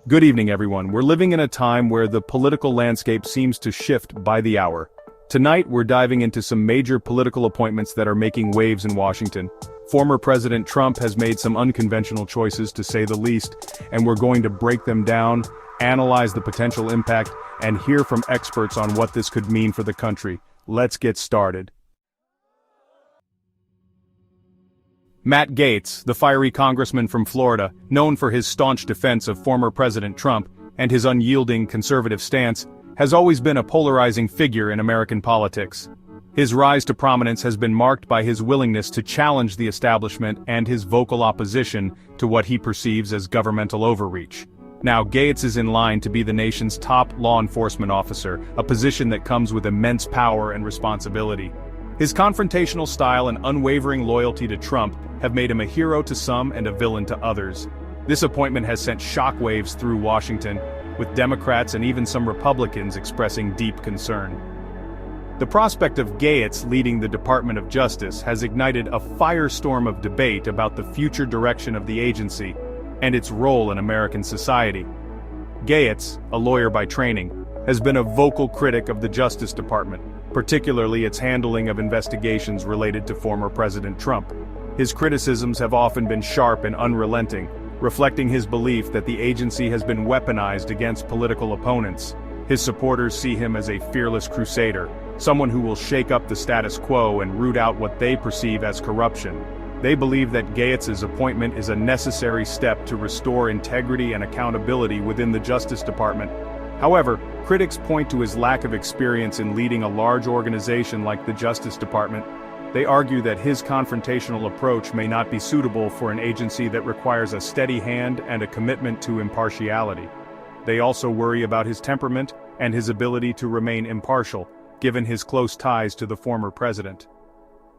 Good evening, everyone. We're living in a time where the political landscape seems to shift by the hour. Tonight, we're diving into some major political appointments that are making waves in Washington. Former President Trump has made some unconventional choices, to say the least, and we're going to break them down, analyze the potential impact, and hear from experts on what this could mean for the country. Let's get started. Matt Gaetz, the fiery congressman from Florida, known for his staunch defense of former President Trump and his unyielding conservative stance, has always been a polarizing figure in American politics. His rise to prominence has been marked by his willingness to challenge the establishment and his vocal opposition to what he perceives as governmental overreach. Now, Gaetz is in line to be the nation's top law enforcement officer, a position that comes with immense power and responsibility. His confrontational style and unwavering loyalty to Trump have made him a hero to some and a villain to others. This appointment has sent shockwaves through Washington, with Democrats and even some Republicans expressing deep concern. The prospect of Gaetz leading the Department of Justice has ignited a firestorm of debate about the future direction of the agency and its role in American society. Gaetz, a lawyer by training, has been a vocal critic of the Justice Department, particularly its handling of investigations related to former President Trump. His criticisms have often been sharp and unrelenting, reflecting his belief that the agency has been weaponized against political opponents. His supporters see him as a fearless crusader, someone who will shake up the status quo and root out what they perceive as corruption. They believe that Gaetz's appointment is a necessary step to restore integrity and accountability within the Justice Department. However, critics point to his lack of experience in leading a large organization like the Justice Department. They argue that his confrontational approach may not be suitable for an agency that requires a steady hand and a commitment to impartiality. They also worry about his temperament and his ability to remain impartial, given his close ties to the former president.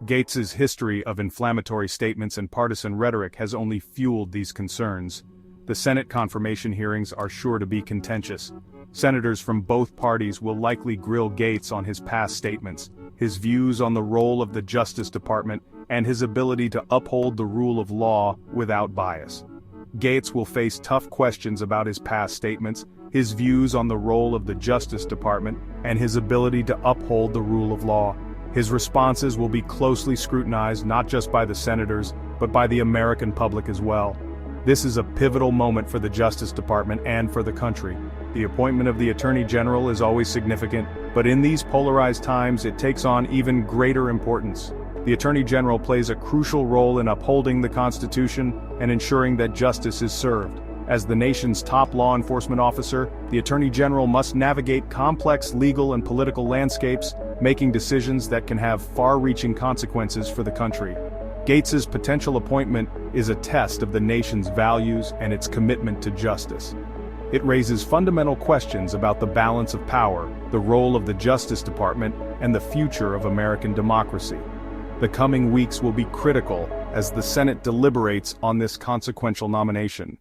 Gaetz's history of inflammatory statements and partisan rhetoric has only fueled these concerns. The Senate confirmation hearings are sure to be contentious. Senators from both parties will likely grill Gaetz on his past statements, his views on the role of the Justice Department, and his ability to uphold the rule of law without bias. Gaetz will face tough questions about his past statements, his views on the role of the Justice Department, and his ability to uphold the rule of law. His responses will be closely scrutinized not just by the senators, but by the American public as well. This is a pivotal moment for the Justice Department and for the country. The appointment of the Attorney General is always significant, but in these polarized times it takes on even greater importance. The Attorney General plays a crucial role in upholding the Constitution and ensuring that justice is served. As the nation's top law enforcement officer, the Attorney General must navigate complex legal and political landscapes, making decisions that can have far-reaching consequences for the country. Gaetz's potential appointment is a test of the nation's values and its commitment to justice. It raises fundamental questions about the balance of power, the role of the Justice Department, and the future of American democracy. The coming weeks will be critical as the Senate deliberates on this consequential nomination.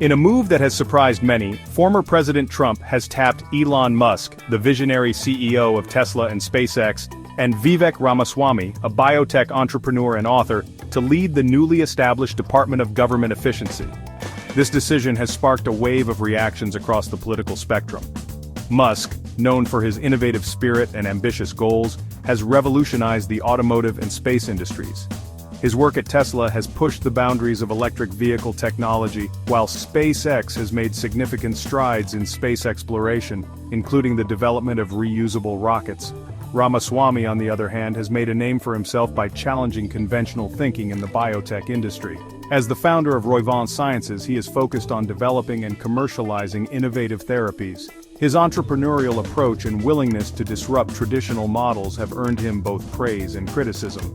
In a move that has surprised many, former President Trump has tapped Elon Musk, the visionary CEO of Tesla and SpaceX, and Vivek Ramaswamy, a biotech entrepreneur and author, to lead the newly established Department of Government Efficiency. This decision has sparked a wave of reactions across the political spectrum. Musk, known for his innovative spirit and ambitious goals, has revolutionized the automotive and space industries. His work at Tesla has pushed the boundaries of electric vehicle technology, while SpaceX has made significant strides in space exploration, including the development of reusable rockets. Ramaswamy, on the other hand, has made a name for himself by challenging conventional thinking in the biotech industry. As the founder of Roivant Sciences, he is focused on developing and commercializing innovative therapies. His entrepreneurial approach and willingness to disrupt traditional models have earned him both praise and criticism.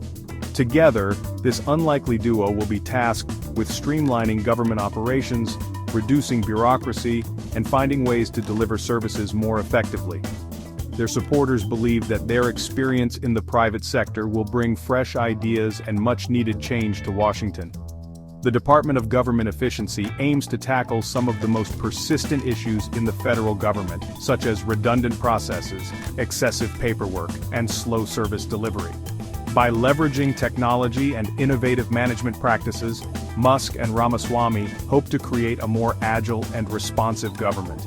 Together, this unlikely duo will be tasked with streamlining government operations, reducing bureaucracy, and finding ways to deliver services more effectively. Their supporters believe that their experience in the private sector will bring fresh ideas and much-needed change to Washington. The Department of Government Efficiency aims to tackle some of the most persistent issues in the federal government, such as redundant processes, excessive paperwork, and slow service delivery. By leveraging technology and innovative management practices, Musk and Ramaswamy hope to create a more agile and responsive government.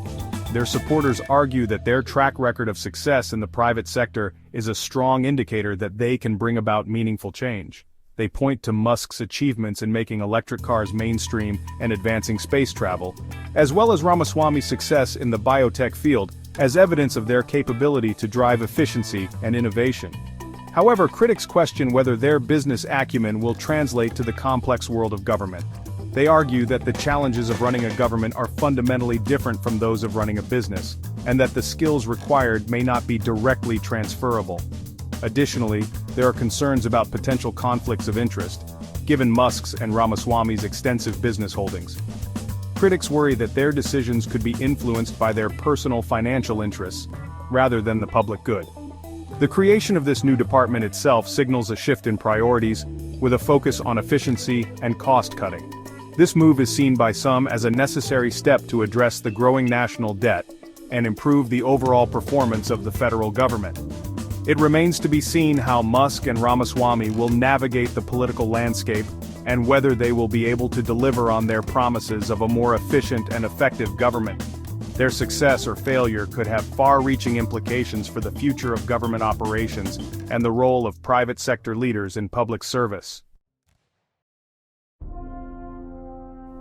Their supporters argue that their track record of success in the private sector is a strong indicator that they can bring about meaningful change. They point to Musk's achievements in making electric cars mainstream and advancing space travel, as well as Ramaswamy's success in the biotech field, as evidence of their capability to drive efficiency and innovation. However, critics question whether their business acumen will translate to the complex world of government. They argue that the challenges of running a government are fundamentally different from those of running a business, and that the skills required may not be directly transferable. Additionally, there are concerns about potential conflicts of interest, given Musk's and Ramaswamy's extensive business holdings. Critics worry that their decisions could be influenced by their personal financial interests, rather than the public good. The creation of this new department itself signals a shift in priorities, with a focus on efficiency and cost-cutting. This move is seen by some as a necessary step to address the growing national debt and improve the overall performance of the federal government. It remains to be seen how Musk and Ramaswamy will navigate the political landscape and whether they will be able to deliver on their promises of a more efficient and effective government. Their success or failure could have far-reaching implications for the future of government operations and the role of private sector leaders in public service.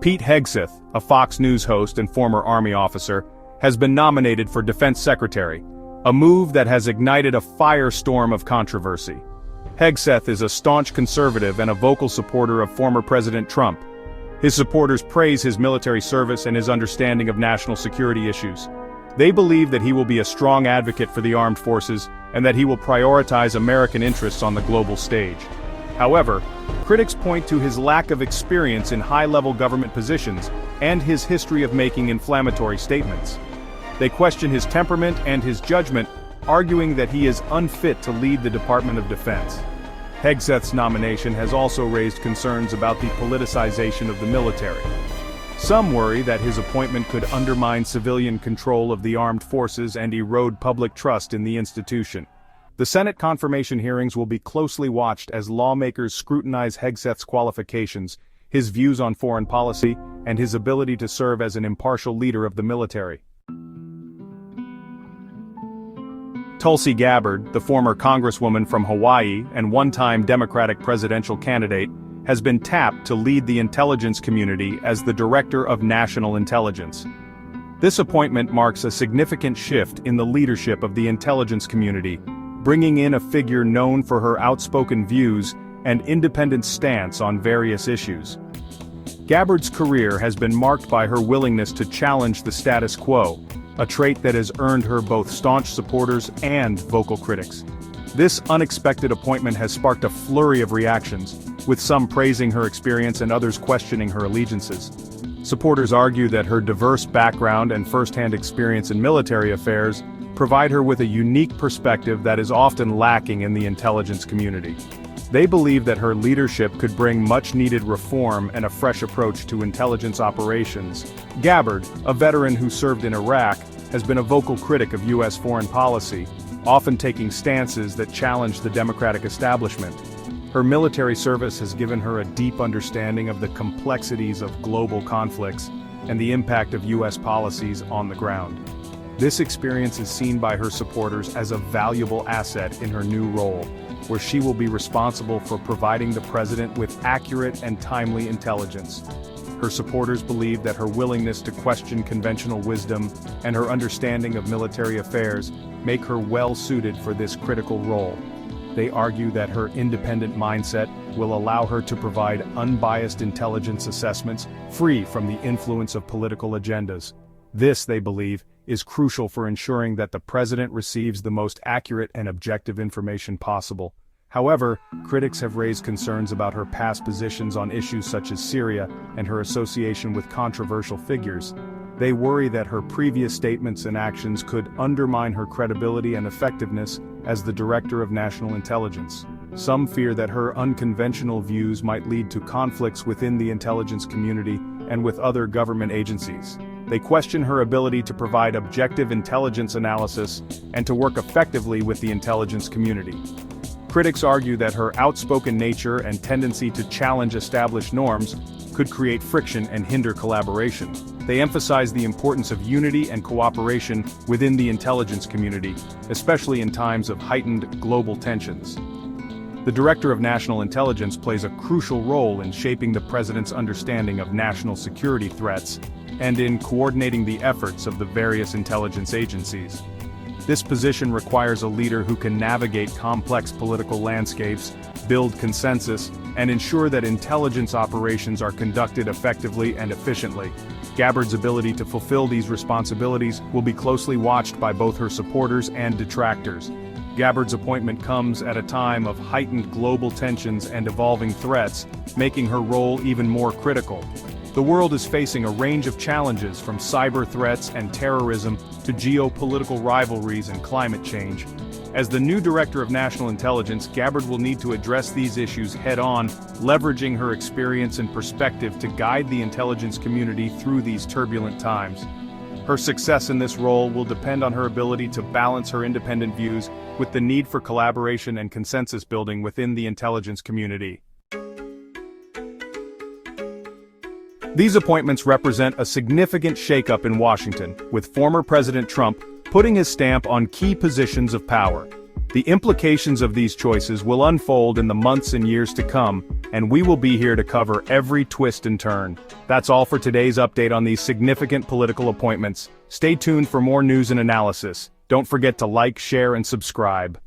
Pete Hegseth, a Fox News host and former Army officer, has been nominated for Defense Secretary, a move that has ignited a firestorm of controversy. Hegseth is a staunch conservative and a vocal supporter of former President Trump. His supporters praise his military service and his understanding of national security issues. They believe that he will be a strong advocate for the armed forces and that he will prioritize American interests on the global stage. However, critics point to his lack of experience in high-level government positions and his history of making inflammatory statements. They question his temperament and his judgment, arguing that he is unfit to lead the Department of Defense. Hegseth's nomination has also raised concerns about the politicization of the military. Some worry that his appointment could undermine civilian control of the armed forces and erode public trust in the institution. The Senate confirmation hearings will be closely watched as lawmakers scrutinize Hegseth's qualifications, his views on foreign policy, and his ability to serve as an impartial leader of the military. Tulsi Gabbard, the former congresswoman from Hawaii and one-time Democratic presidential candidate, has been tapped to lead the intelligence community as the Director of National Intelligence. This appointment marks a significant shift in the leadership of the intelligence community, bringing in a figure known for her outspoken views and independent stance on various issues. Gabbard's career has been marked by her willingness to challenge the status quo, a trait that has earned her both staunch supporters and vocal critics. This unexpected appointment has sparked a flurry of reactions, with some praising her experience and others questioning her allegiances. Supporters argue that her diverse background and first-hand experience in military affairs provide her with a unique perspective that is often lacking in the intelligence community. They believe that her leadership could bring much-needed reform and a fresh approach to intelligence operations. Gabbard, a veteran who served in Iraq, has been a vocal critic of U.S. foreign policy, often taking stances that challenge the Democratic establishment. Her military service has given her a deep understanding of the complexities of global conflicts and the impact of U.S. policies on the ground. This experience is seen by her supporters as a valuable asset in her new role, where she will be responsible for providing the president with accurate and timely intelligence. Her supporters believe that her willingness to question conventional wisdom and her understanding of military affairs make her well-suited for this critical role. They argue that her independent mindset will allow her to provide unbiased intelligence assessments free from the influence of political agendas. This, they believe, is crucial for ensuring that the president receives the most accurate and objective information possible. However, critics have raised concerns about her past positions on issues such as Syria and her association with controversial figures. They worry that her previous statements and actions could undermine her credibility and effectiveness as the Director of National Intelligence. Some fear that her unconventional views might lead to conflicts within the intelligence community and with other government agencies. They question her ability to provide objective intelligence analysis and to work effectively with the intelligence community. Critics argue that her outspoken nature and tendency to challenge established norms could create friction and hinder collaboration. They emphasize the importance of unity and cooperation within the intelligence community, especially in times of heightened global tensions. The Director of National Intelligence plays a crucial role in shaping the President's understanding of national security threats and in coordinating the efforts of the various intelligence agencies. This position requires a leader who can navigate complex political landscapes, build consensus, and ensure that intelligence operations are conducted effectively and efficiently. Gabbard's ability to fulfill these responsibilities will be closely watched by both her supporters and detractors. Gabbard's appointment comes at a time of heightened global tensions and evolving threats, making her role even more critical. The world is facing a range of challenges from cyber threats and terrorism to geopolitical rivalries and climate change. As the new Director of National Intelligence, Gabbard will need to address these issues head-on, leveraging her experience and perspective to guide the intelligence community through these turbulent times. Her success in this role will depend on her ability to balance her independent views with the need for collaboration and consensus building within the intelligence community. These appointments represent a significant shakeup in Washington, with former President Trump putting his stamp on key positions of power. The implications of these choices will unfold in the months and years to come, and we will be here to cover every twist and turn. That's all for today's update on these significant political appointments. Stay tuned for more news and analysis. Don't forget to like, share, and subscribe.